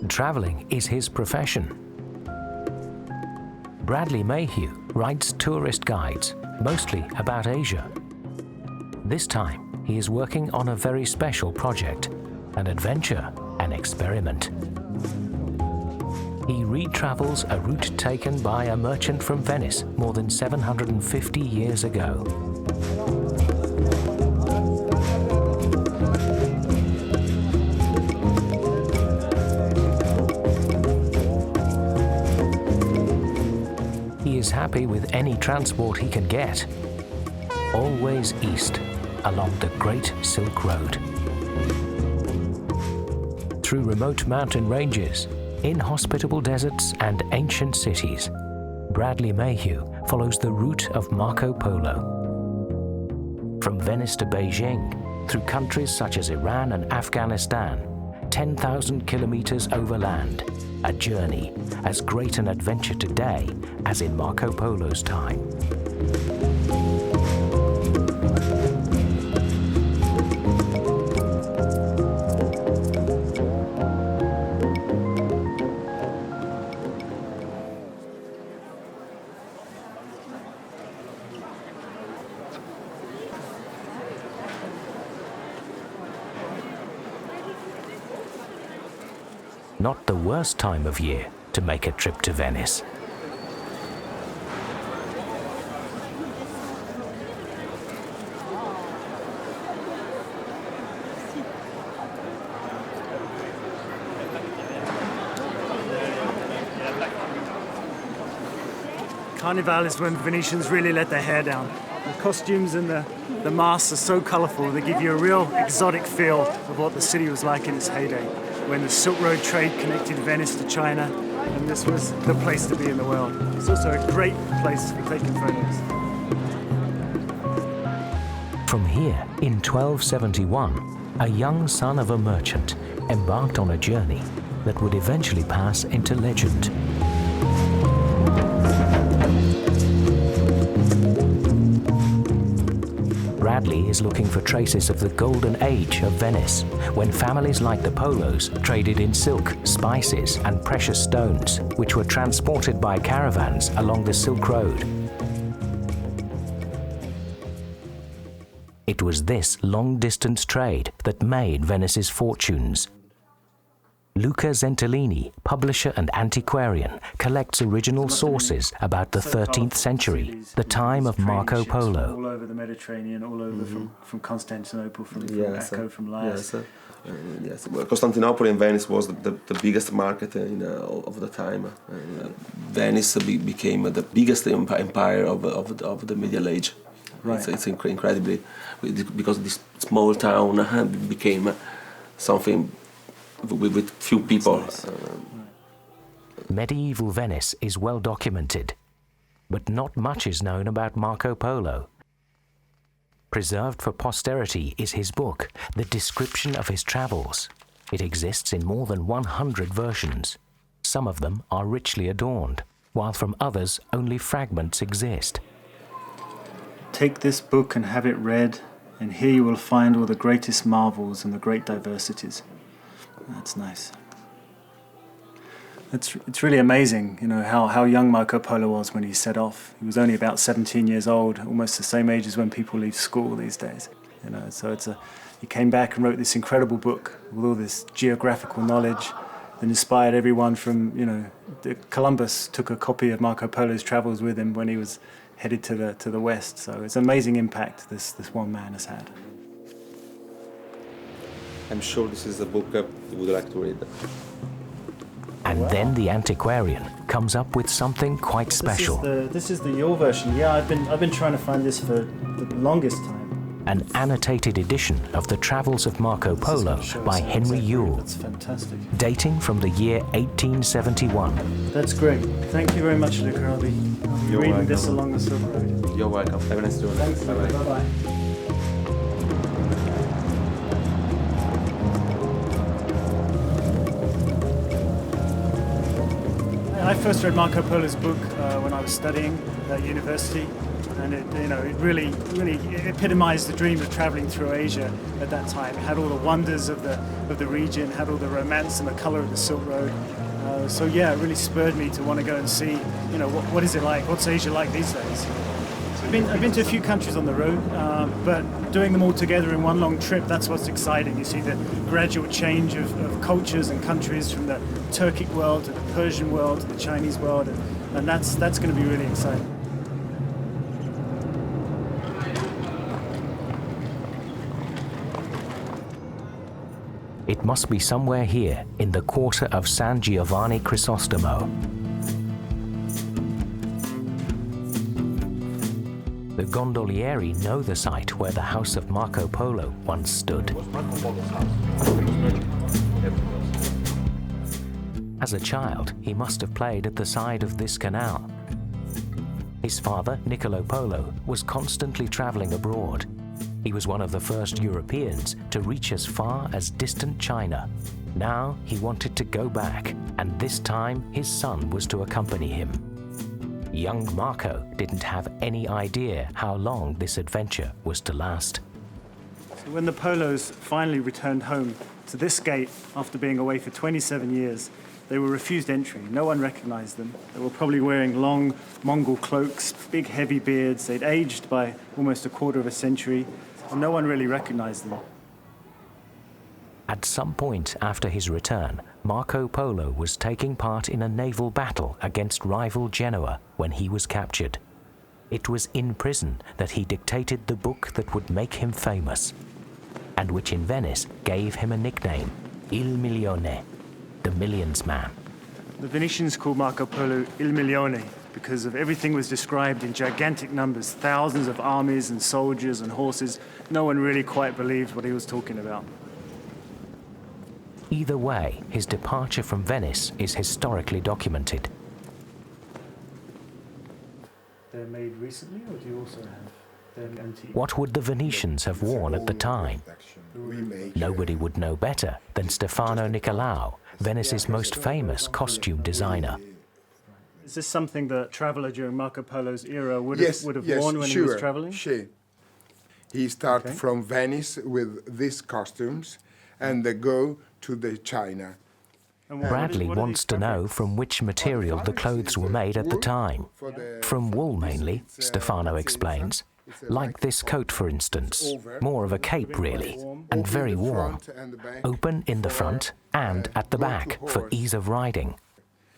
Traveling is his profession. Bradley Mayhew writes tourist guides, mostly about Asia. This time, he is working on a very special project, an adventure, an experiment. He retravels a route taken by a merchant from Venice more than 750 years ago. He is happy with any transport he can get. Always east, along the Great Silk Road. Through remote mountain ranges, inhospitable deserts and ancient cities, Bradley Mayhew follows the route of Marco Polo. From Venice to Beijing, through countries such as Iran and Afghanistan, 10,000 kilometers overland, a journey as great an adventure today as in Marco Polo's time. Not the worst time of year to make a trip to Venice. Carnival is when Venetians really let their hair down. The costumes and the masks are so colourful, they give you a real exotic feel of what the city was like in its heyday, when the Silk Road trade connected Venice to China, and this was the place to be in the world. It's also a great place for taking photos. From here, in 1271, a young son of a merchant embarked on a journey that would eventually pass into legend. Bradley is looking for traces of the golden age of Venice, when families like the Polos traded in silk, spices, and precious stones, which were transported by caravans along the Silk Road. It was this long-distance trade that made Venice's fortunes. Luca Zentellini, publisher and antiquarian, collects original sources about the 13th century, the time of Marco Polo. All over the Mediterranean, all over from Constantinople, from Acre, from Laos. Yes, well, Constantinople and Venice was the biggest market of the time. Venice became the biggest empire of the Middle Age. Right. It's incredibly, because this small town became something with few people. Nice. Medieval Venice is well documented, but not much is known about Marco Polo. Preserved for posterity is his book, The Description of His Travels. It exists in more than 100 versions. Some of them are richly adorned, while from others only fragments exist. Take this book and have it read, and here you will find all the greatest marvels and the great diversities. That's nice. It's really amazing, you know, how young Marco Polo was when he set off. He was only about 17 years old, almost the same age as when people leave school these days. You know, so he came back and wrote this incredible book with all this geographical knowledge that inspired everyone from, you know, Columbus took a copy of Marco Polo's travels with him when he was headed to the west. So it's an amazing impact this one man has had. I'm sure this is a book you would like to read. And then the antiquarian comes up with something quite special. This is the Yule version. Yeah, I've been trying to find this for the longest time. An annotated edition of the Travels of Marco Polo by Henry Yule, That's fantastic. dating from the year 1871. That's great. Thank you very much, Luca. I'll be reading this along the Silk Road. You're welcome. Have a nice day. Thanks. Bye-bye. Bye-bye. I first read Marco Polo's book when I was studying at university, and it really epitomized the dream of traveling through Asia at that time. It had all the wonders of the region, had all the romance and the color of the Silk Road. So yeah, it really spurred me to want to go and see, what is it like? What's Asia like these days? I've been to a few countries on the road, but doing them all together in one long trip, that's what's exciting. You see the gradual change of cultures and countries from the Turkic world to the Persian world to the Chinese world, and that's going to be really exciting. It must be somewhere here in the quarter of San Giovanni Crisostomo. The gondolieri know the site where the house of Marco Polo once stood. It was Marco Polo's house. It was merchant. As a child, he must have played at the side of this canal. His father, Niccolo Polo, was constantly traveling abroad. He was one of the first Europeans to reach as far as distant China. Now he wanted to go back, and this time his son was to accompany him. Young Marco didn't have any idea how long this adventure was to last. So when the Polos finally returned home to this gate after being away for 27 years, they were refused entry. No one recognized them. They were probably wearing long Mongol cloaks, big heavy beards. They'd aged by almost a quarter of a century, and no one really recognized them. At some point after his return, Marco Polo was taking part in a naval battle against rival Genoa when he was captured. It was in prison that he dictated the book that would make him famous, and which in Venice gave him a nickname, Il Milione, the Millions Man. The Venetians called Marco Polo Il Milione because of everything was described in gigantic numbers, thousands of armies and soldiers and horses. No one really quite believed what he was talking about. Either way, his departure from Venice is historically documented. They're made recently, or do you also have them antique? What would the Venetians have worn at the time? Nobody would know better than Stefano Nicolaou, Venice's most famous costume designer. Is this something that a traveller during Marco Polo's era would have worn when he was travelling? Sure. He started from Venice with these costumes, and they go to the China. Bradley wants to know from which material the clothes were made at the time. From wool mainly, Stefano explains. Like this coat, for instance. More of a cape, really, and very warm. Open in the front and at the back for ease of riding.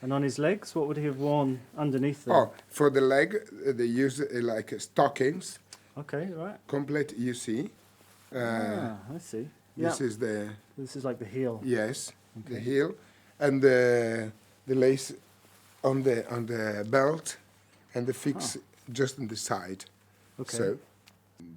And on his legs, what would he have worn underneath them? Oh, for the leg, they use like stockings. Okay, right. Complete, you see. I see. This is the... This is like the heel. Yes, the heel. And the lace on the belt and the fix just on the side. Okay. So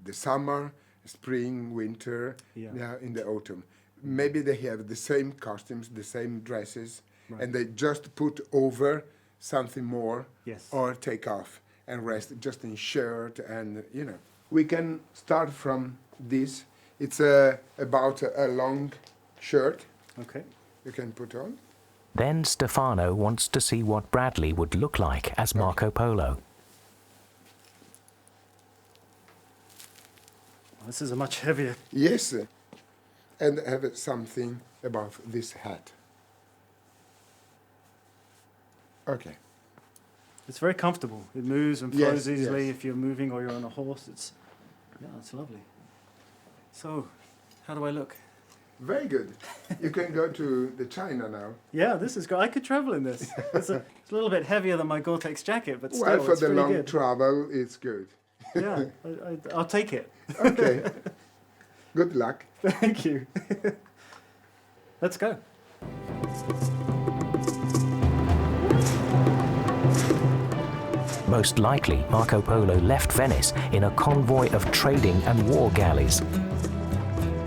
the summer, spring, winter, in the autumn. Maybe they have the same costumes, the same dresses, and they just put over something more or take off and rest just in shirt and, We can start from this. It's about a long shirt. Okay. You can put on. Then Stefano wants to see what Bradley would look like as Marco Polo. This is a much heavier... Yes, and have something above this hat. Okay. It's very comfortable. It moves and flows easily yes. if you're moving or you're on a horse. It's lovely. So, how do I look? Very good. You can go to the China now. Yeah, this is good. I could travel in this. It's a little bit heavier than my Gore-Tex jacket, but still, well, for it's the pretty long good. travel, it's good. Yeah, I'll take it. Okay. Good luck. Thank you. Let's go. Most likely, Marco Polo left Venice in a convoy of trading and war galleys.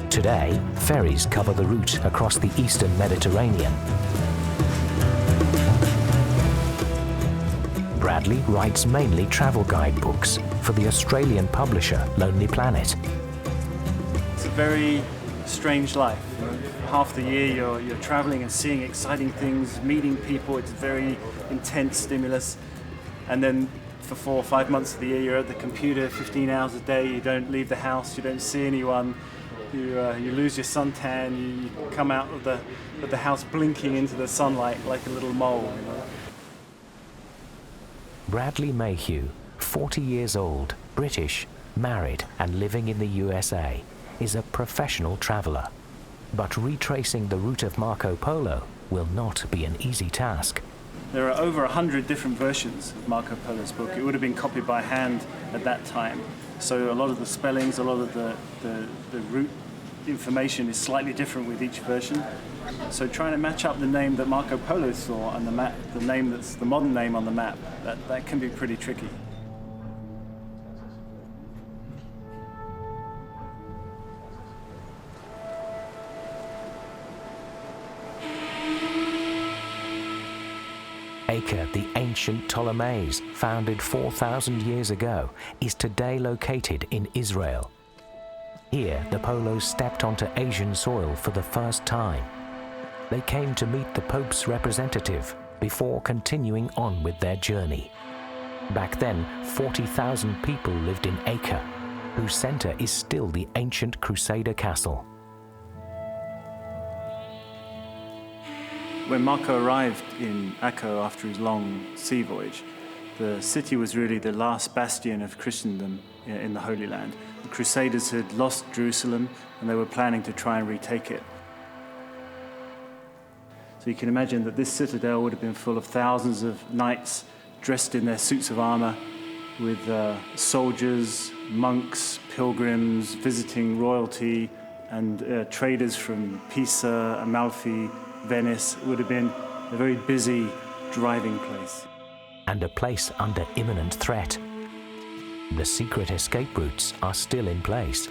Today, ferries cover the route across the eastern Mediterranean. Bradley writes mainly travel guidebooks for the Australian publisher Lonely Planet. It's a very strange life. Half the year you're traveling and seeing exciting things, meeting people. It's very intense stimulus. and then for 4 or 5 months of the year you're at the computer 15 hours a day, you don't leave the house, you don't see anyone, you lose your suntan, you come out of the house blinking into the sunlight like a little mole. You know? Bradley Mayhew, 40 years old, British, married and living in the USA, is a professional traveller. But retracing the route of Marco Polo will not be an easy task. There are over 100 different versions of Marco Polo's book. It would have been copied by hand at that time. So a lot of the spellings, a lot of the route information is slightly different with each version. So trying to match up the name that Marco Polo saw on the map, the name that's the modern name on the map, that can be pretty tricky. Acre, the ancient Ptolemies, founded 4,000 years ago, is today located in Israel. Here, the Polos stepped onto Asian soil for the first time. They came to meet the Pope's representative before continuing on with their journey. Back then, 40,000 people lived in Acre, whose centre is still the ancient Crusader castle. When Marco arrived in Acre after his long sea voyage, the city was really the last bastion of Christendom in the Holy Land. The Crusaders had lost Jerusalem and they were planning to try and retake it. So you can imagine that this citadel would have been full of thousands of knights dressed in their suits of armour, with soldiers, monks, pilgrims, visiting royalty, and traders from Pisa, Amalfi, Venice. It would have been a very busy driving place. And a place under imminent threat. The secret escape routes are still in place.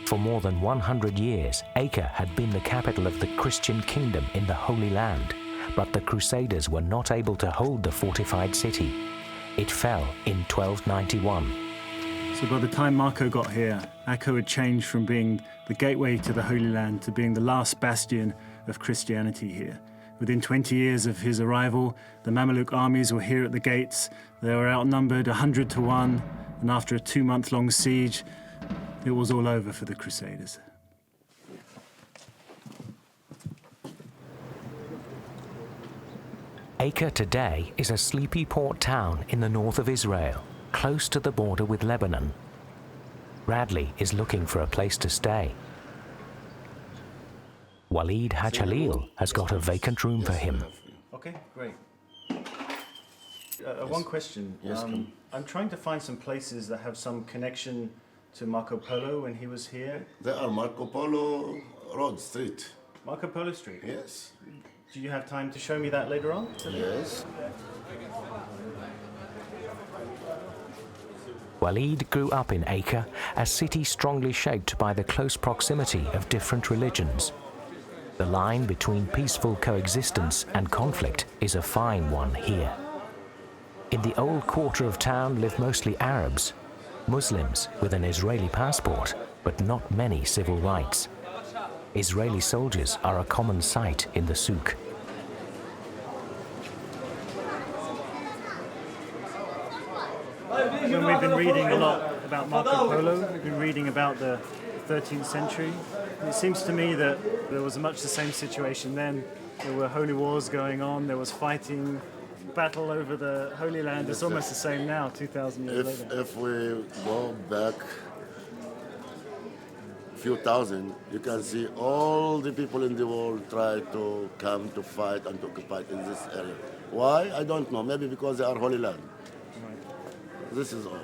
For more than 100 years, Acre had been the capital of the Christian kingdom in the Holy Land, but the Crusaders were not able to hold the fortified city. It fell in 1291. So by the time Marco got here, Acre had changed from being the gateway to the Holy Land to being the last bastion of Christianity here. Within 20 years of his arrival, the Mamluk armies were here at the gates. They were outnumbered 100 to 1, and after a 2-month-long siege, it was all over for the Crusaders. Acre today is a sleepy port town in the north of Israel, close to the border with Lebanon. Bradley is looking for a place to stay. Walid Hachalil has got a vacant room for him. Okay, great. One question. Yes, I'm trying to find some places that have some connection to Marco Polo when he was here. There are Marco Polo Road Street. Marco Polo Street? Yes. Do you have time to show me that later on? Yes. Walid grew up in Acre, a city strongly shaped by the close proximity of different religions. The line between peaceful coexistence and conflict is a fine one here. In the old quarter of town live mostly Arabs, Muslims with an Israeli passport, but not many civil rights. Israeli soldiers are a common sight in the souk. When we've been reading a lot about Marco Polo, we've been reading about the 13th century. It seems to me that there was much the same situation then. There were holy wars going on, there was fighting, battle over the Holy Land. It's almost the same now, 2,000 years later. If we go back a few thousand, you can see all the people in the world try to come to fight and to occupy in this area. Why? I don't know. Maybe because they are Holy Land. Right. This is all.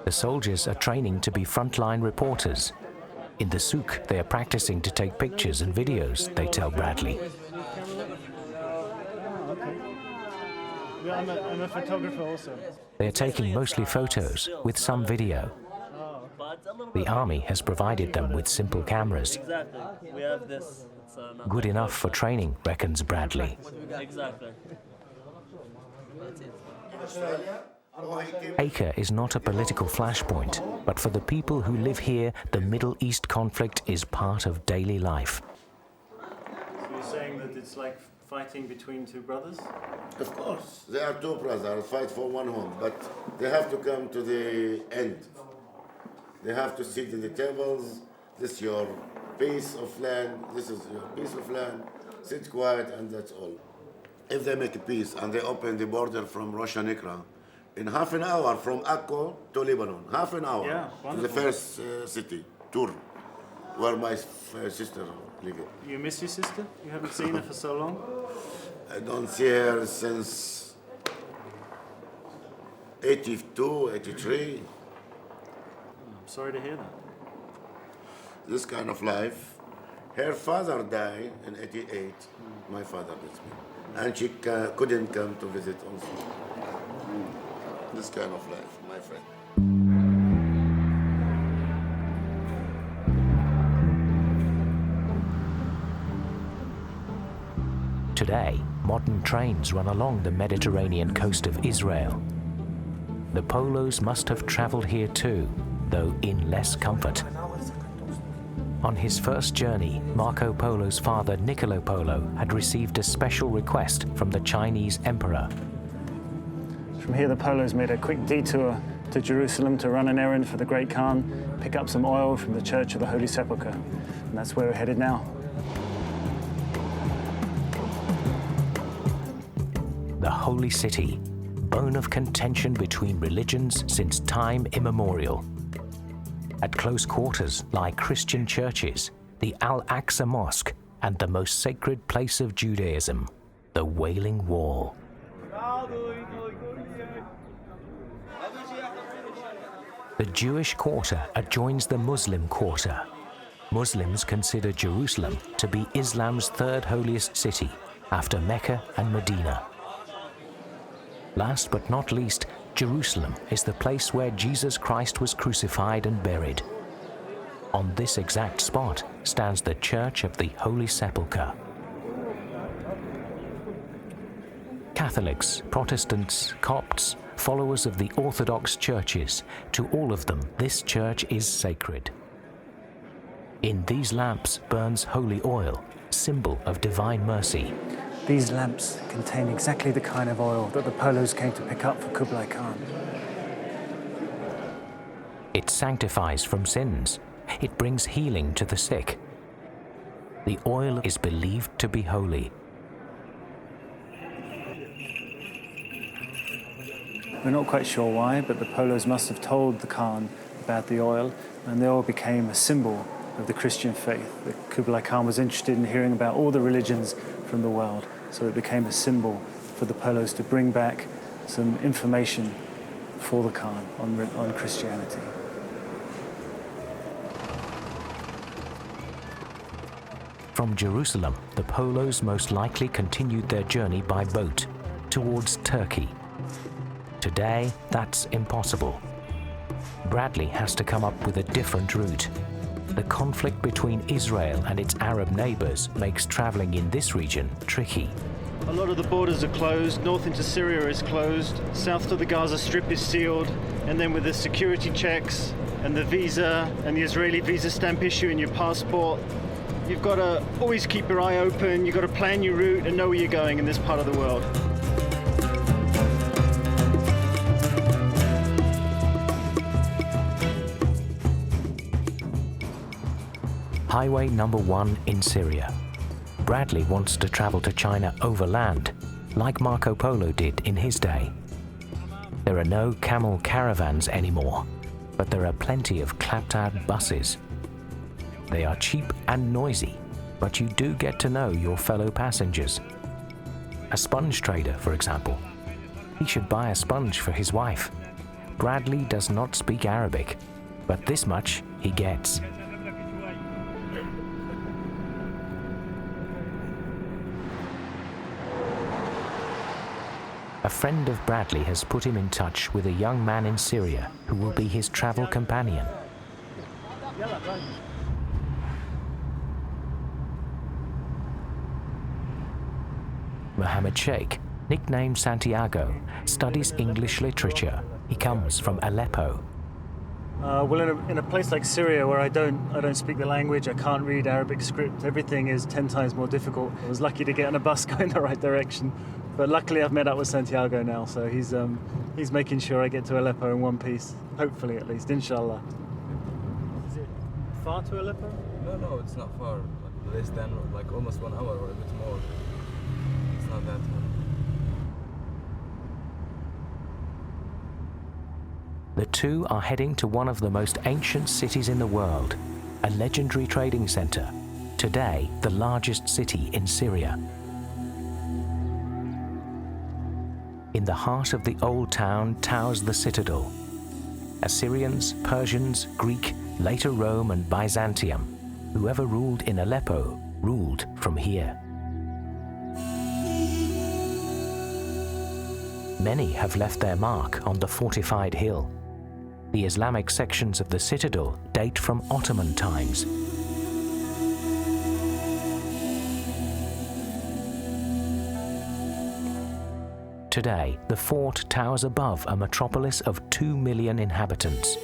The soldiers are training to be frontline reporters. In the souk, they are practicing to take pictures and videos, they tell Bradley. Yeah, I'm a photographer also. They are taking mostly photos, with some video. The army has provided them with simple cameras. Exactly. We have this. Good enough for training, reckons Bradley. Exactly. Acre is not a political flashpoint, but for the people who live here, the Middle East conflict is part of daily life. fighting between two brothers? Of course, they are two brothers fight for one home, but they have to come to the end. They have to sit in the tables. This is your piece of land. This is your piece of land. Sit quiet, and that's all. If they make a peace and they open the border from Russia and Acre, in half an hour from Acre to Lebanon, half an hour to the first city, Tour, where my sister lives. You miss your sister? You haven't seen her for so long? I don't see her since 82, 83. I'm sorry to hear that. This kind of life. Her father died in 88, my father with me. And she couldn't come to visit also. This kind of life, my friend. Today, modern trains run along the Mediterranean coast of Israel. The Polos must have traveled here too, though in less comfort. On his first journey, Marco Polo's father Niccolo Polo had received a special request from the Chinese emperor. From here, the Polos made a quick detour to Jerusalem to run an errand for the Great Khan, pick up some oil from the Church of the Holy Sepulchre. And that's where we're headed now. The Holy City, bone of contention between religions since time immemorial. At close quarters lie Christian churches, the Al-Aqsa Mosque, and the most sacred place of Judaism, the Wailing Wall. The Jewish quarter adjoins the Muslim quarter. Muslims consider Jerusalem to be Islam's third holiest city, after Mecca and Medina. Last but not least, Jerusalem is the place where Jesus Christ was crucified and buried. On this exact spot stands the Church of the Holy Sepulchre. Catholics, Protestants, Copts, followers of the Orthodox churches, to all of them, this church is sacred. In these lamps burns holy oil, symbol of divine mercy. These lamps contain exactly the kind of oil that the Polos came to pick up for Kublai Khan. It sanctifies from sins. It brings healing to the sick. The oil is believed to be holy. We're not quite sure why, but the Polos must have told the Khan about the oil, and the oil became a symbol of the Christian faith. The Kublai Khan was interested in hearing about all the religions from the world, so it became a symbol for the Polos to bring back some information for the Khan on Christianity. From Jerusalem, the Polos most likely continued their journey by boat towards Turkey. Today, that's impossible. Bradley has to come up with a different route. The conflict between Israel and its Arab neighbors makes traveling in this region tricky. A lot of the borders are closed. North into Syria is closed. South to the Gaza Strip is sealed. And then with the security checks and the visa and the Israeli visa stamp issue in your passport, you've got to always keep your eye open. You've got to plan your route and know where you're going in this part of the world. Highway number 1 in Syria. Bradley wants to travel to China overland, like Marco Polo did in his day. There are no camel caravans anymore, but there are plenty of clapped-out buses. They are cheap and noisy, but you do get to know your fellow passengers. A sponge trader, for example. He should buy a sponge for his wife. Bradley does not speak Arabic, but this much he gets. A friend of Bradley has put him in touch with a young man in Syria who will be his travel companion. Mohammed Sheikh, nicknamed Santiago, studies English literature. He comes from Aleppo. Well, in a place like Syria, where I don't speak the language, I can't read Arabic script. Everything is 10 times more difficult. I was lucky to get on a bus going the right direction, but luckily I've met up with Santiago now, so he's making sure I get to Aleppo in one piece. Hopefully, at least, inshallah. Is it far to Aleppo? No, it's not far. Like less than like almost 1 hour or a bit more. It's not that far. The two are heading to one of the most ancient cities in the world, a legendary trading center, today the largest city in Syria. In the heart of the old town towers the citadel. Assyrians, Persians, Greek, later Rome and Byzantium, whoever ruled in Aleppo ruled from here. Many have left their mark on the fortified hill. The Islamic sections of the citadel date from Ottoman times. Today, the fort towers above a metropolis of 2 million inhabitants.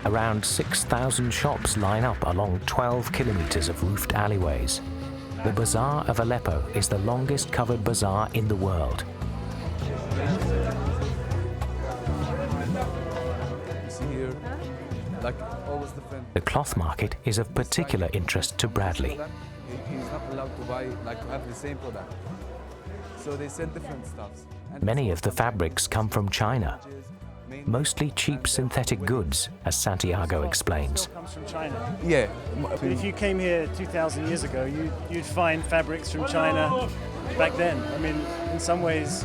Around 6,000 shops line up along 12 kilometers of roofed alleyways. The Bazaar of Aleppo is the longest covered bazaar in the world. The cloth market is of particular interest to Bradley. He's not allowed to buy, like to have the same product. So they sell different stuffs. Many of the fabrics come from China. Mostly cheap synthetic goods, as Santiago explains. It comes from China. Yeah. But if you came here 2,000 years ago, you'd find fabrics from China back then. I mean, in some ways,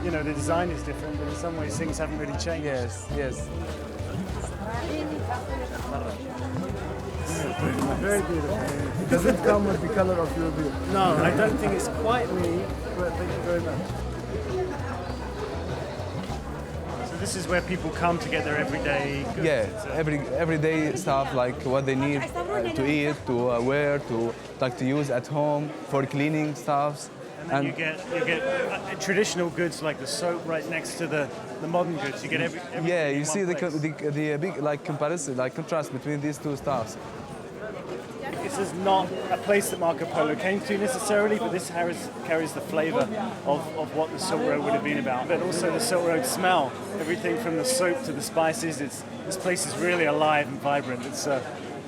you know, the design is different, but in some ways things haven't really changed. Yes, yes. Very beautiful. It doesn't come with the color of your beard. No, I don't think it's quite me, but thank you very much. So this is where people come to get their everyday goods. Yeah, everyday stuff, like what they need to eat, to wear, to like to use at home, for cleaning stuffs. And you get traditional goods like the soap right next to the modern goods. You get everything. Yeah, you in see one the place. big like comparison, like contrast between these two stuffs. This is not a place that Marco Polo came to necessarily, but this carries the flavour of what the Silk Road would have been about. But also the Silk Road smell, everything from the soap to the spices. This place is really alive and vibrant.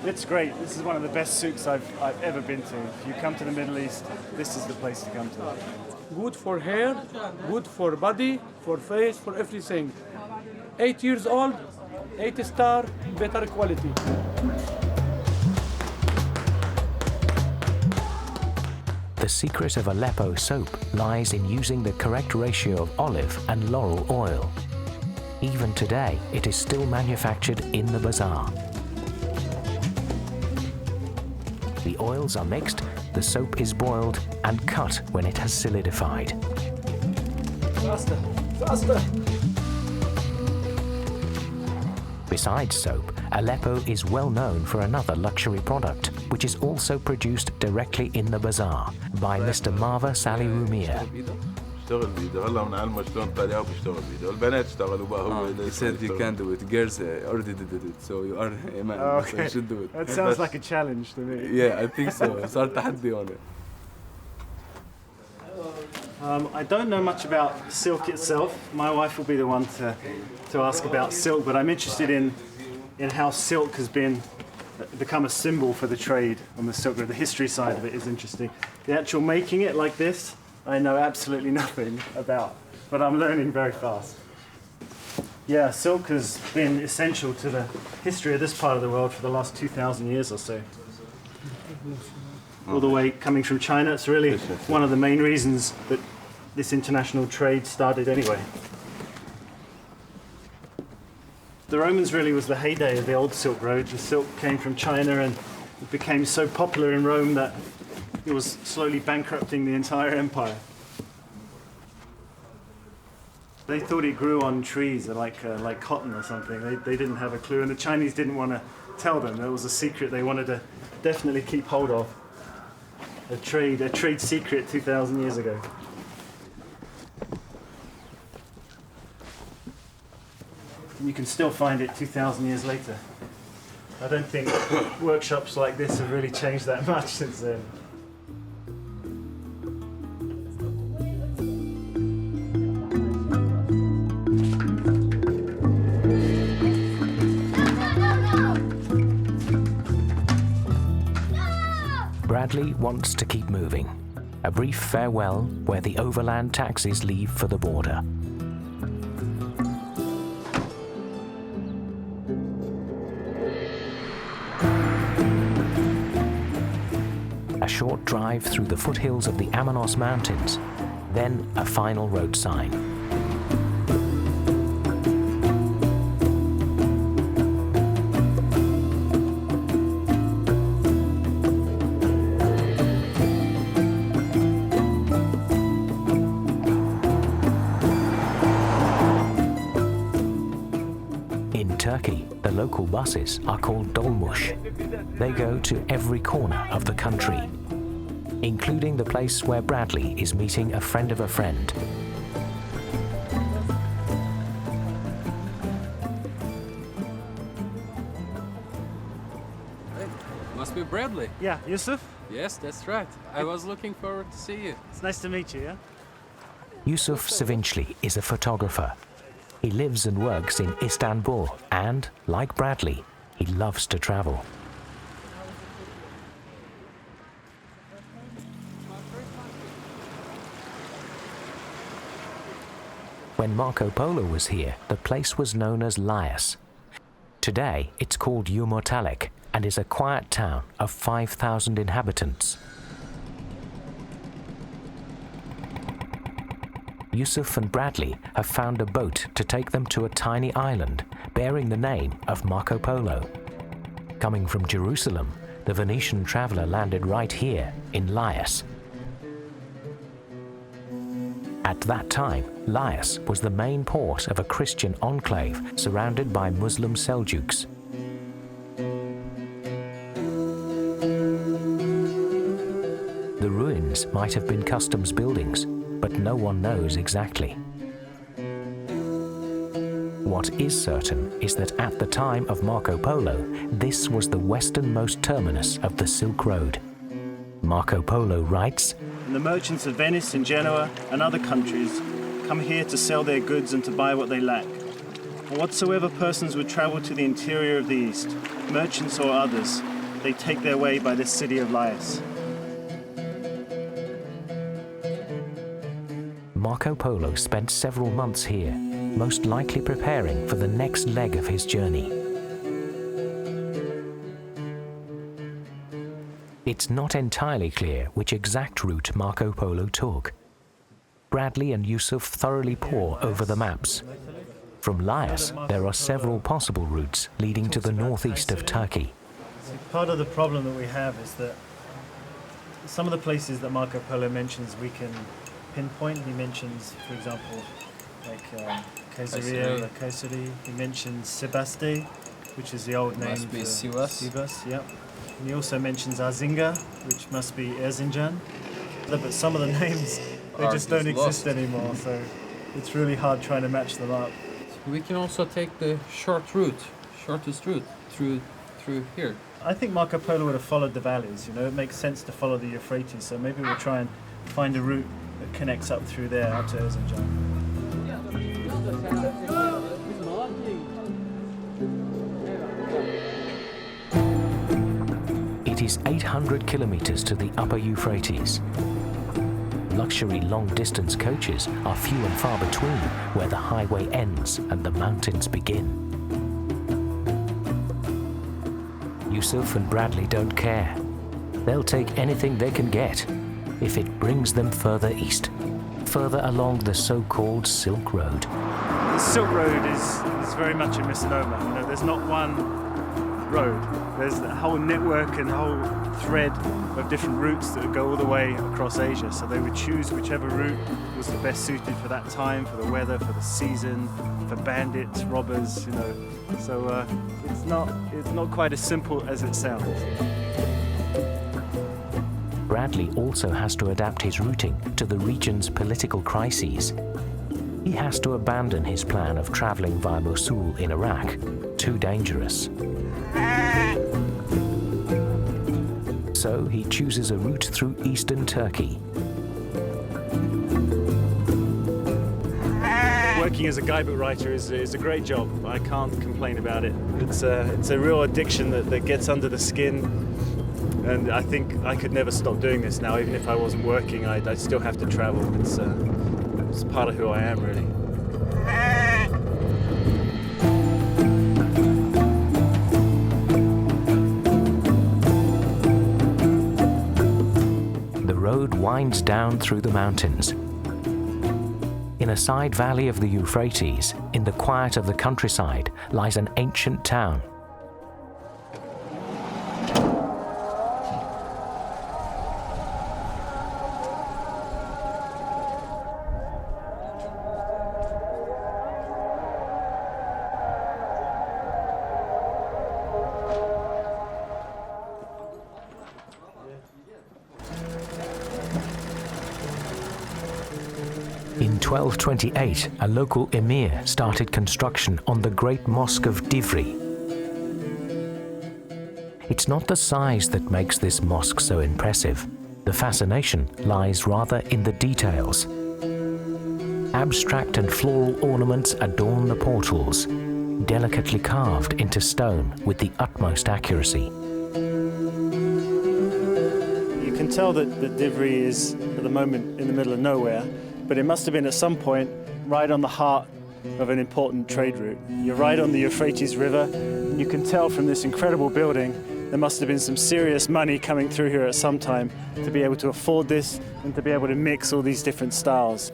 It's great. This is one of the best souks I've ever been to. If you come to the Middle East, this is the place to come to. Good for hair, good for body, for face, for everything. 8 years old, 8 star, better quality. The secret of Aleppo soap lies in using the correct ratio of olive and laurel oil. Even today, it is still manufactured in the bazaar. The oils are mixed, the soap is boiled and cut when it has solidified. Faster, faster. Besides soap, Aleppo is well known for another luxury product, which is also produced directly in the bazaar by Mr. Marva Sally Rumia. He said you can do it. Girls already did it, so you are a man, so you should do it. That sounds like a challenge to me. Yeah, I think so. صار تحدي on it. I don't know much about silk itself. My wife will be the one to ask about silk, but I'm interested in how silk has become a symbol for the trade on the Silk Road. The history side of it is interesting. The actual making it like this, I know absolutely nothing about, but I'm learning very fast. Yeah, silk has been essential to the history of this part of the world for the last 2,000 years or so. All the way coming from China, it's really one of the main reasons that this international trade started anyway. The Romans really was the heyday of the old Silk Road. The silk came from China and it became so popular in Rome that it was slowly bankrupting the entire empire. They thought it grew on trees like cotton or something. They didn't have a clue, and the Chinese didn't want to tell them. That was a secret they wanted to definitely keep hold of. A trade secret 2,000 years ago. You can still find it 2,000 years later. I don't think workshops like this have really changed that much since then. Bradley wants to keep moving. A brief farewell where the overland taxis leave for the border. A short drive through the foothills of the Amanos Mountains, then a final road sign. In Turkey, the local buses are called dolmuş. They go to every corner of the country, including the place where Bradley is meeting a friend of a friend. Must be Bradley. Yeah, Yusuf? Yes, that's right. I was looking forward to see you. It's nice to meet you, yeah? Yusuf Sevinçli is a photographer. He lives and works in Istanbul and, like Bradley, he loves to travel. When Marco Polo was here, the place was known as Laias. Today, it's called Yumurtalik and is a quiet town of 5,000 inhabitants. Yusuf and Bradley have found a boat to take them to a tiny island bearing the name of Marco Polo. Coming from Jerusalem, the Venetian traveler landed right here in Laias. At that time, Laias was the main port of a Christian enclave surrounded by Muslim Seljuks. The ruins might have been customs buildings, but no one knows exactly. What is certain is that at the time of Marco Polo, this was the westernmost terminus of the Silk Road. Marco Polo writes, And the merchants of Venice and Genoa and other countries come here to sell their goods and to buy what they lack. And whatsoever persons would travel to the interior of the East, merchants or others, they take their way by this city of Laias. Marco Polo spent several months here, most likely preparing for the next leg of his journey. It's not entirely clear which exact route Marco Polo took. Bradley and Yusuf thoroughly pore over the maps. From Laias, there are several possible routes leading to the northeast of Turkey. Part of the problem that we have is that some of the places that Marco Polo mentions we can pinpoint. He mentions, for example, like Caesarea or Kayseri. He mentions Sebaste, which is the old name Must be for Sivas. Sivas, yep. And he also mentions Azinga, which must be Erzincan. But some of the names, they just don't exist anymore, so it's really hard trying to match them up. We can also take the shortest route through here. I think Marco Polo would have followed the valleys, you know, it makes sense to follow the Euphrates, so maybe we'll try and find a route that connects up through there, up to Erzincan. It is 800 kilometers to the upper Euphrates. Luxury long-distance coaches are few and far between where the highway ends and the mountains begin. Yusuf and Bradley don't care. They'll take anything they can get if it brings them further east, further along the so-called Silk Road. The Silk Road is very much a misnomer. You know, there's not one road. There's a whole network and a whole thread of different routes that go all the way across Asia. So they would choose whichever route was the best suited for that time, for the weather, for the season, for bandits, robbers, you know. So it's not quite as simple as it sounds. Bradley also has to adapt his routing to the region's political crises. He has to abandon his plan of traveling via Mosul in Iraq, too dangerous. So he chooses a route through eastern Turkey. Working as a guidebook writer is a great job. I can't complain about it. It's a real addiction that gets under the skin, and I think I could never stop doing this now. Even if I wasn't working, I'd still have to travel. It's part of who I am, really. The road winds down through the mountains. In a side valley of the Euphrates, in the quiet of the countryside, lies an ancient town. In 1228, a local emir started construction on the great mosque of Divrigi. It's not the size that makes this mosque so impressive. The fascination lies rather in the details. Abstract and floral ornaments adorn the portals, delicately carved into stone with the utmost accuracy. You can tell that Divrigi is, at the moment, in the middle of nowhere, but it must have been at some point right on the heart of an important trade route. You're right on the Euphrates River, and you can tell from this incredible building there must have been some serious money coming through here at some time to be able to afford this and to be able to mix all these different styles.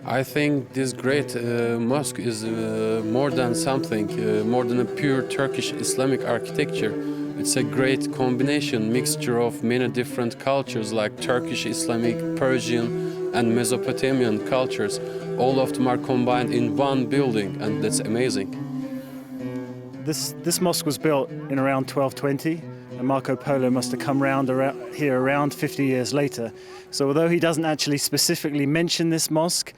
I think this great mosque is more than something, more than a pure Turkish Islamic architecture. It's a great combination, mixture of many different cultures like Turkish, Islamic, Persian, and Mesopotamian cultures. All of them are combined in one building, and that's amazing. This mosque was built in around 1220, and Marco Polo must have come around here around 50 years later. So although he doesn't actually specifically mention this mosque,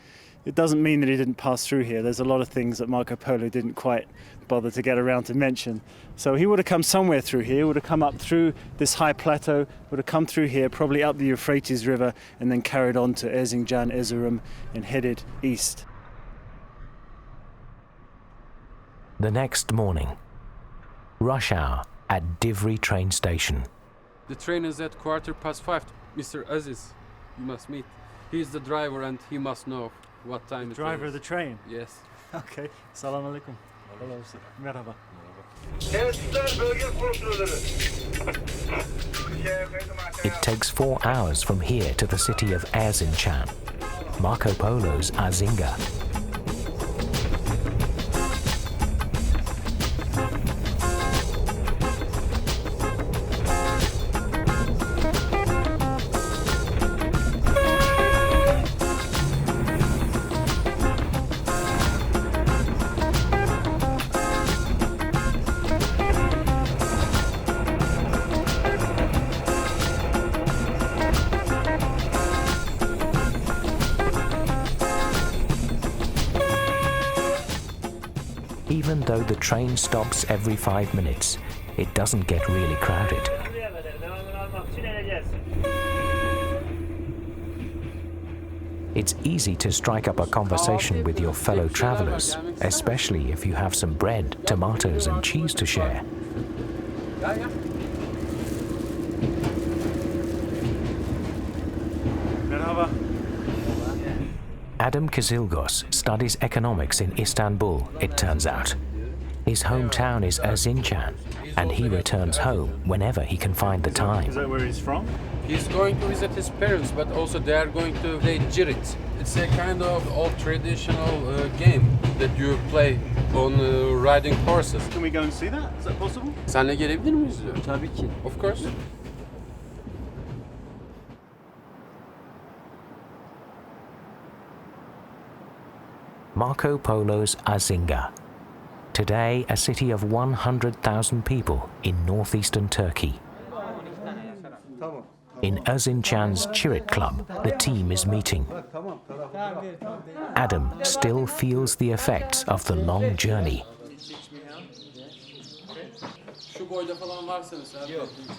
it doesn't mean that he didn't pass through here. There's a lot of things that Marco Polo didn't quite bother to get around to mention. So he would have come somewhere through here, would have come up through this high plateau, would have come through here, probably up the Euphrates River, and then carried on to Erzincan, Erzurum, and headed east. The next morning, rush hour at Divrigi train station. The train is at 5:15. Mr. Aziz, you must meet. He is the driver and he must know what time it is. Driver of the train? Yes. Okay. Salam alaikum. Hello, sir. Merhaba. It takes 4 hours from here to the city of Erzincan, Marco Polo's Azinga. Even though the train stops every 5 minutes, it doesn't get really crowded. It's easy to strike up a conversation with your fellow travelers, especially if you have some bread, tomatoes, and cheese to share. Merhaba. Adam Kazilgos studies economics in Istanbul, it turns out. His hometown is Erzincan, and he returns home whenever he can find the time. Is that where he's from? He's going to visit his parents, but also they are going to play Cirit. It's a kind of old traditional game that you play on riding horses. Can we go and see that? Is that possible? Senle gelebilir miyiz? Tabii ki. Of course. Marco Polo's Azinga. Today, a city of 100,000 people in northeastern Turkey. In Erzincan's Cirit club, the team is meeting. Adam still feels the effects of the long journey.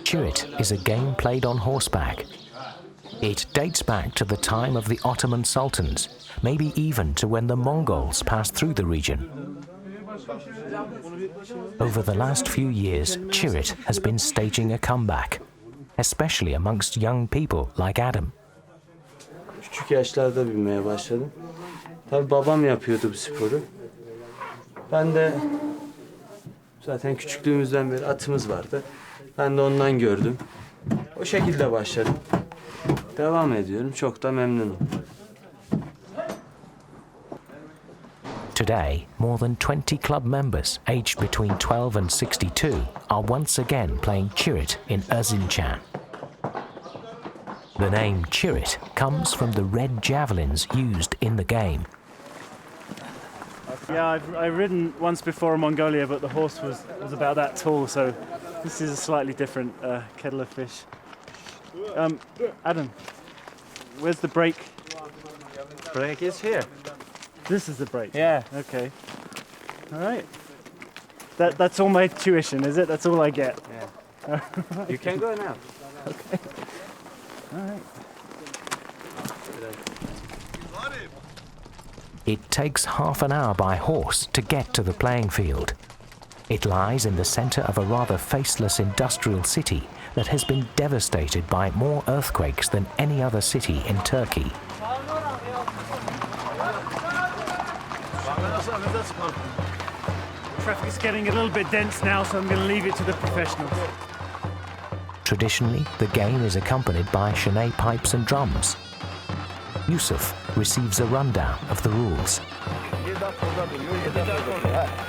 Cirit is a game played on horseback. It dates back to the time of the Ottoman sultans, maybe even to when the Mongols passed through the region. Over the last few years, Cirit has been staging a comeback, especially amongst young people like Adam. Küçük yaşlarda bilmeye başladım. Tabii babam yapıyordu bu sporu. Ben de zaten küçüklüğümüzden beri atımız vardı. Ben de ondan gördüm. O şekilde başladım. Devam ediyorum. Çok da memnunum. Today, more than 20 club members aged between 12 and 62 are once again playing Cirit in Erzincan. The name Cirit comes from the red javelins used in the game. Yeah, I've ridden once before in Mongolia, but the horse was about that tall, so this is a slightly different kettle of fish. Adam, where's the brake? Break is here. This is the brake? Yeah. Okay. All right. That's all my tuition, is it? That's all I get? Yeah. You can go now. Okay. All right. It takes half an hour by horse to get to the playing field. It lies in the center of a rather faceless industrial city that has been devastated by more earthquakes than any other city in Turkey. Traffic's getting a little bit dense now, so I'm going to leave it to the professionals. Traditionally, the game is accompanied by Şenay pipes and drums. Yusuf receives a rundown of the rules.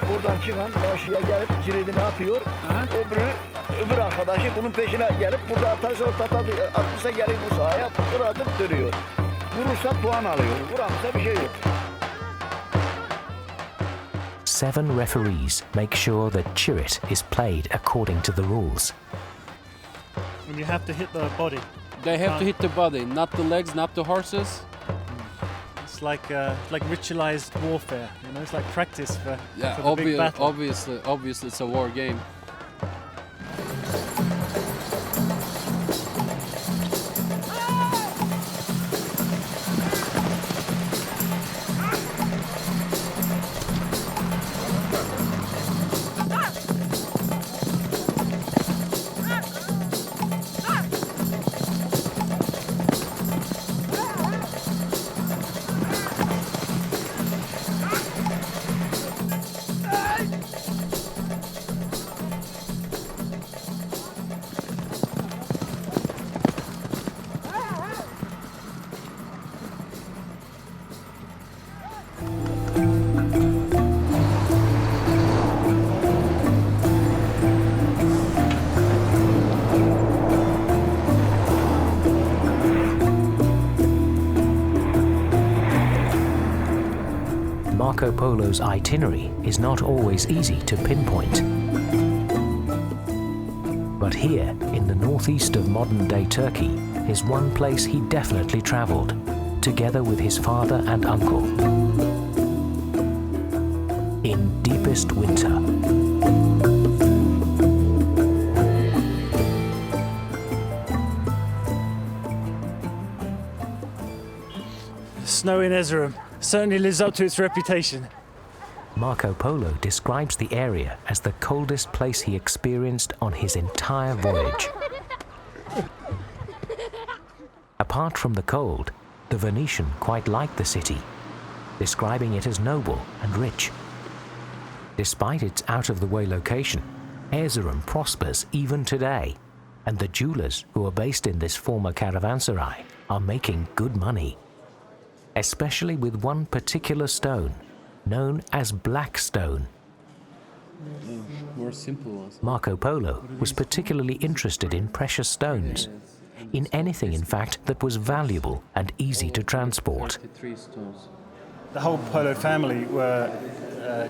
Buradan çıkan karşıya gelip Cirit'i ne yapıyor? Öbür arkadaşı bunun peşine gelip burada atarsa atmışsa gelip bu sahaya atıp dönüyor. Vurursa puan alıyor. Vuramazsa bir şey yok. 7 referees make sure that Cirit is played according to the rules. And you have to hit the body. They have to hit the body, not the legs, not the horses. It's like ritualized warfare, you know. It's like practice for the big battle. Obviously, it's a war game. Marco Polo's itinerary is not always easy to pinpoint. But here, in the northeast of modern-day Turkey, is one place he definitely traveled, together with his father and uncle. In deepest winter. Snow in Erzurum certainly lives up to its reputation. Marco Polo describes the area as the coldest place he experienced on his entire voyage. Apart from the cold, the Venetian quite liked the city, describing it as noble and rich. Despite its out-of-the-way location, Erzurum prospers even today, and the jewelers who are based in this former caravanserai are making good money, especially with one particular stone, known as black stone. More simple ones. Marco Polo was particularly interested in precious stones, in anything, in fact, that was valuable and easy to transport. 33 stones. The whole Polo family were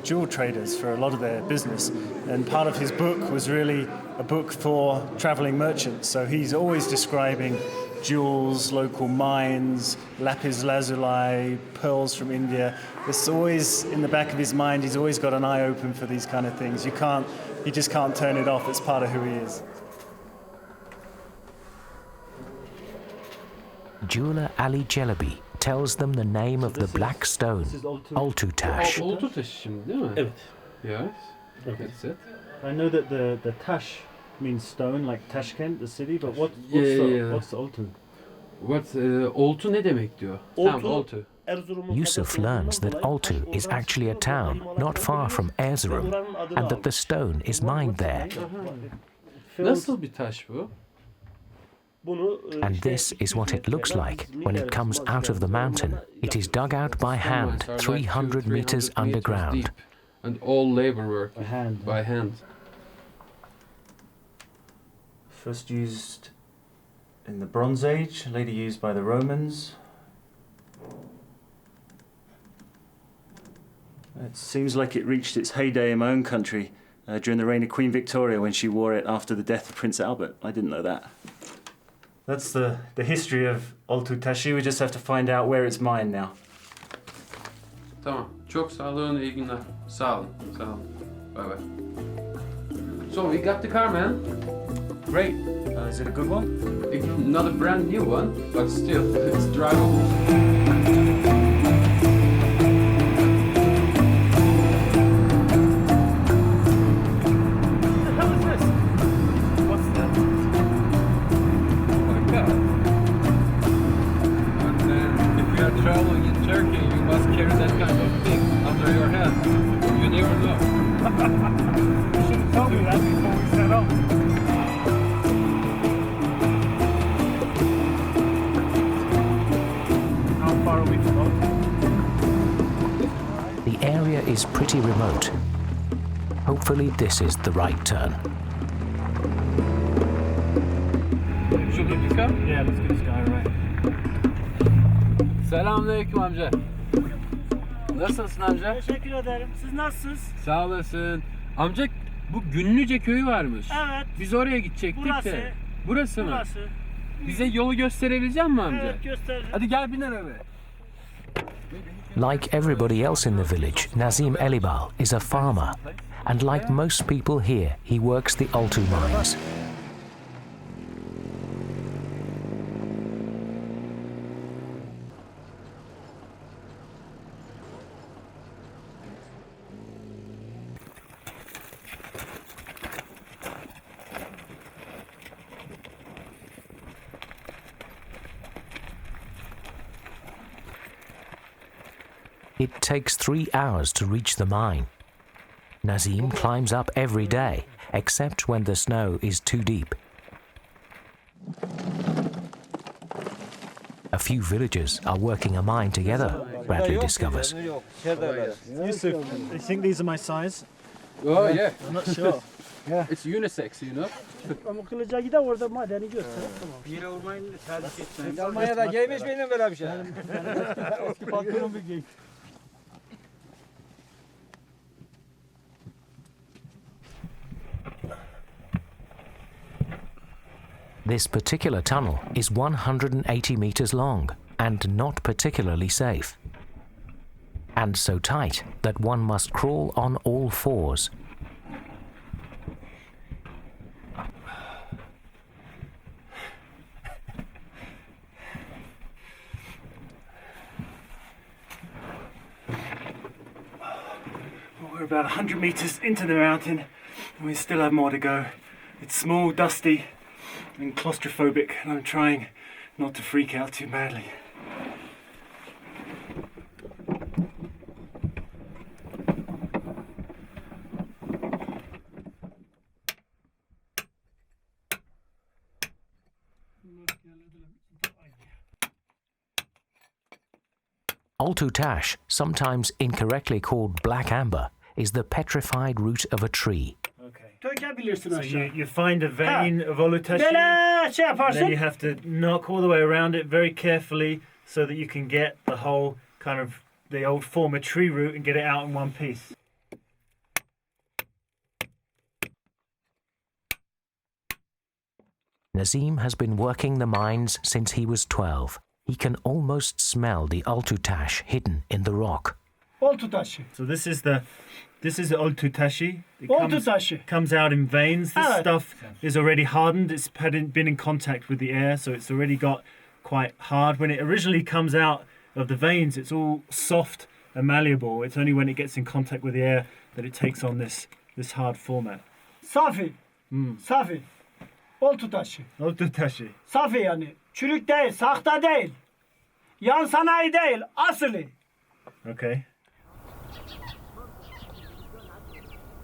jewel traders for a lot of their business, and part of his book was really a book for traveling merchants. So he's always describing jewels, local mines, lapis lazuli, pearls from India. It's always in the back of his mind. He's always got an eye open for these kind of things. He just can't turn it off. It's part of who he is. Jeweler Ali Celebi tells them the name of the black stone, Oltu Taş. Oltu taşı şimdi değil mi? Evet. Yes. That's it. I know that the Taş means stone, like Tashkent, the city, but what's the Oltu? What's Oltu ne demek diyor? Tam Oltu. Yusuf learns that Oltu is actually a town not far from Erzurum, and that the stone is mined there. Nasıl bir taş bu? And this is what it looks like when it comes out of the mountain. It is dug out by hand, 300 meters underground. Deep, and all labor work by hand. First used in the Bronze Age, later used by the Romans. It seems like it reached its heyday in my own country during the reign of Queen Victoria, when she wore it after the death of Prince Albert. I didn't know that. That's the history of Oltu Taşı. We just have to find out where it's mined now. Tamam. Çok sağ olun, iyi günler. Sağ olun. Sağ olun. Bye bye. So we got the car, man. Great. Is it a good one? Not a brand new one, but still, it's drivable. Traveling in Turkey, you must carry that kind of thing under your head. You never know. You should have told me that before we set off. How far are we from home? The area is pretty remote. Hopefully this is the right turn. Should we pick up? Yeah, let's get this guy right. Selamünaleyküm amca. Nasılsın amca? Teşekkür ederim. Siz nasılsınız? Sağ olasın. Amca bu Günlüce köyü varmış. Evet. Biz oraya gidecektik Burası. de. Burası mı? Burası. Bize yolu gösterebilecek misin amca? Evet, göstereceğim. Hadi gel bin arabaya. Like everybody else in the village, Nazim Elibal is a farmer, and like most people here, he works the Oltu mines. It takes 3 hours to reach the mine. Nazim climbs up every day, except when the snow is too deep. A few villagers are working a mine together, Bradley discovers. Yusuf, I think these are my size. Oh yeah. I'm not sure. Yeah. It's unisex, you know. Ama kılıca gider orada madeni göster. Tamam. Yine olmayın tercih etmeyin. Almanya'da giymiş benim böyle bir şey. Eski pantolon bir giy. This particular tunnel is 180 meters long and not particularly safe. And so tight that one must crawl on all fours. We're about 100 meters into the mountain, and we still have more to go. It's small, dusty, and claustrophobic, and I'm trying not to freak out too badly. Altutash, sometimes incorrectly called black amber, is the petrified root of a tree. So you find a vein of olutashi, and then you have to knock all the way around it very carefully so that you can get the whole kind of the old former tree root and get it out in one piece. Nazim has been working the mines since he was 12. He can almost smell the altutash hidden in the rock. Altutashi. So this is the oltutashi. It comes out in veins. This stuff is already hardened. It's been in contact with the air, so it's already got quite hard. When it originally comes out of the veins, it's all soft and malleable. It's only when it gets in contact with the air that it takes on this hard format. Safi. Safi. Oltutashi. Oltutashi. Safi yani. Çürük değil, sahte değil. Yan sanayi değil, asli. Okay.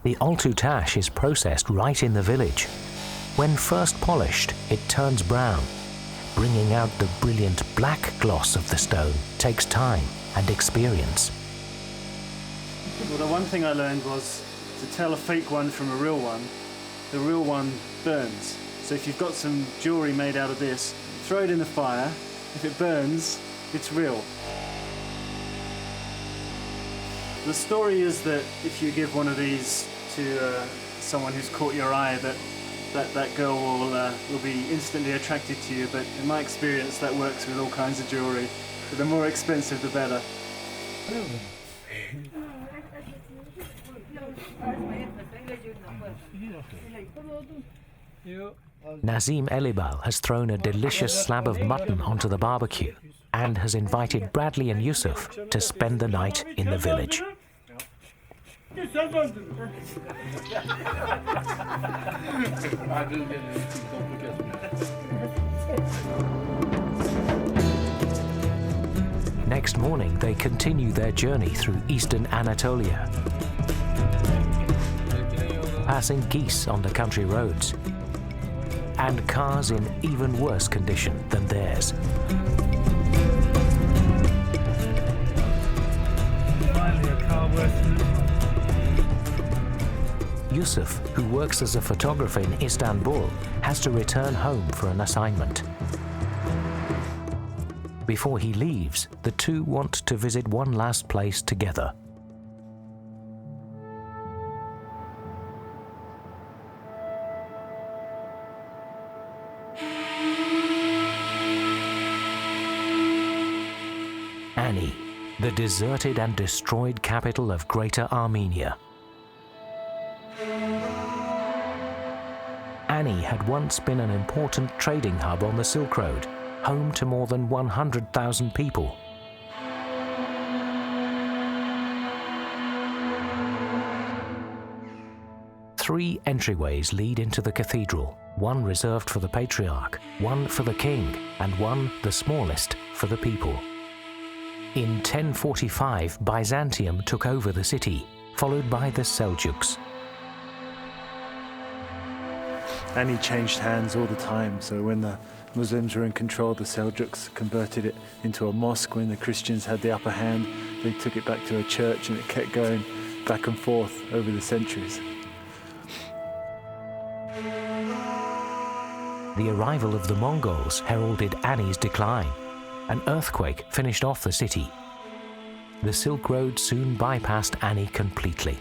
The altutash is processed right in the village. When first polished, it turns brown. Bringing out the brilliant black gloss of the stone takes time and experience. Well, the one thing I learned was to tell a fake one from a real one. The real one burns. So if you've got some jewelry made out of this, throw it in the fire. If it burns, it's real. The story is that if you give one of these to someone who's caught your eye, that girl will be instantly attracted to you. But in my experience, that works with all kinds of jewelry. But the more expensive, the better. Nazim Elibal has thrown a delicious slab of mutton onto the barbecue and has invited Bradley and Yusuf to spend the night in the village. Next morning, they continue their journey through eastern Anatolia, passing geese on the country roads and cars in even worse condition than theirs. Finally, a car worse than this one. Yusuf, who works as a photographer in Istanbul, has to return home for an assignment. Before he leaves, the two want to visit one last place together. Ani, the deserted and destroyed capital of Greater Armenia. Ani had once been an important trading hub on the Silk Road, home to more than 100,000 people. Three entryways lead into the cathedral, one reserved for the patriarch, one for the king, and one, the smallest, for the people. In 1045, Byzantium took over the city, followed by the Seljuks. Ani changed hands all the time, so when the Muslims were in control, the Seljuks converted it into a mosque. When the Christians had the upper hand, they took it back to a church, and it kept going back and forth over the centuries. The arrival of the Mongols heralded Ani's decline. An earthquake finished off the city. The Silk Road soon bypassed Ani completely.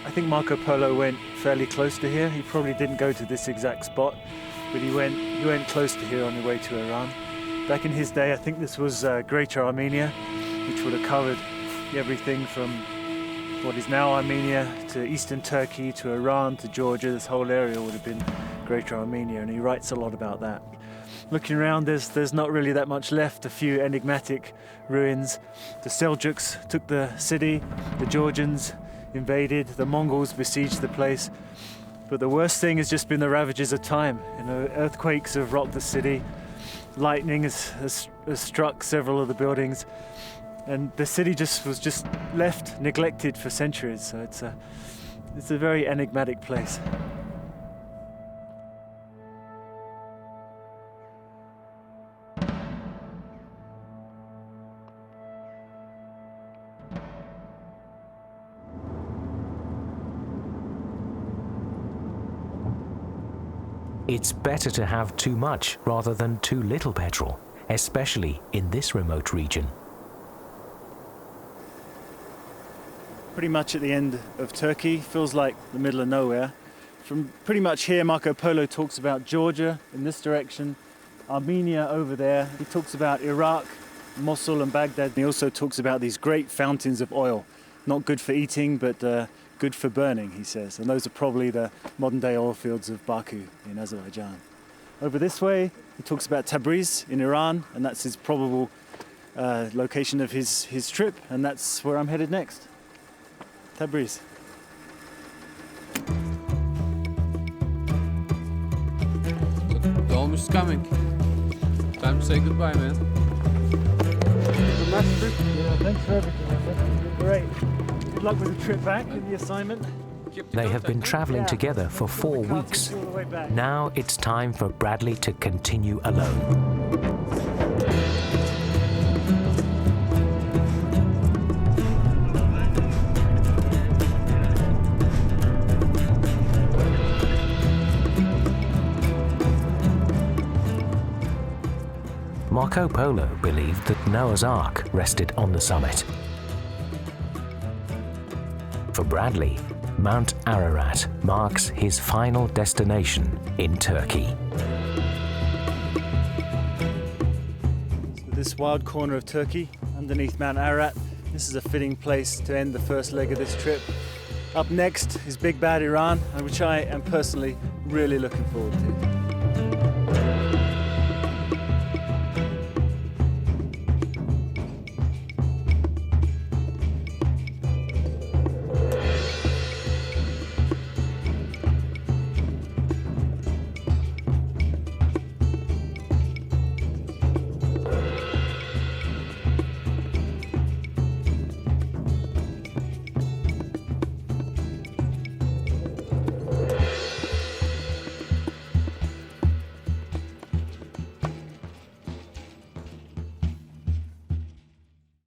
I think Marco Polo went fairly close to here. He probably didn't go to this exact spot, but he went close to here on the way to Iran. Back in his day, I think this was Greater Armenia, which would have covered everything from what is now Armenia to eastern Turkey to Iran to Georgia. This whole area would have been Greater Armenia, and he writes a lot about that. Looking around, there's not really that much left, a few enigmatic ruins. The Seljuks took the city, the Georgians invaded, the Mongols besieged the place. But the worst thing has just been the ravages of time. You know, earthquakes have rocked the city, lightning has struck several of the buildings, and the city was left neglected for centuries. So it's a very enigmatic place. It's better to have too much rather than too little petrol, especially in this remote region. Pretty much at the end of Turkey, feels like the middle of nowhere. From pretty much here, Marco Polo talks about Georgia in this direction, Armenia over there. He talks about Iraq, Mosul and Baghdad. He also talks about these great fountains of oil. Not good for eating, but good for burning, he says. And those are probably the modern-day oil fields of Baku in Azerbaijan. Over this way, he talks about Tabriz in Iran, and that's his probable location of his trip, and that's where I'm headed next. Tabriz. The almost coming. Time to say goodbye, man. Yeah, thanks for everything. Great. Good luck with the trip back and the assignment. They have been traveling together for 4 weeks. Now it's time for Bradley to continue alone. Marco Polo believed that Noah's Ark rested on the summit. For Bradley, Mount Ararat marks his final destination in Turkey. So this wild corner of Turkey, underneath Mount Ararat, this is a fitting place to end the first leg of this trip. Up next is Big Bad Iran, which I am personally really looking forward to.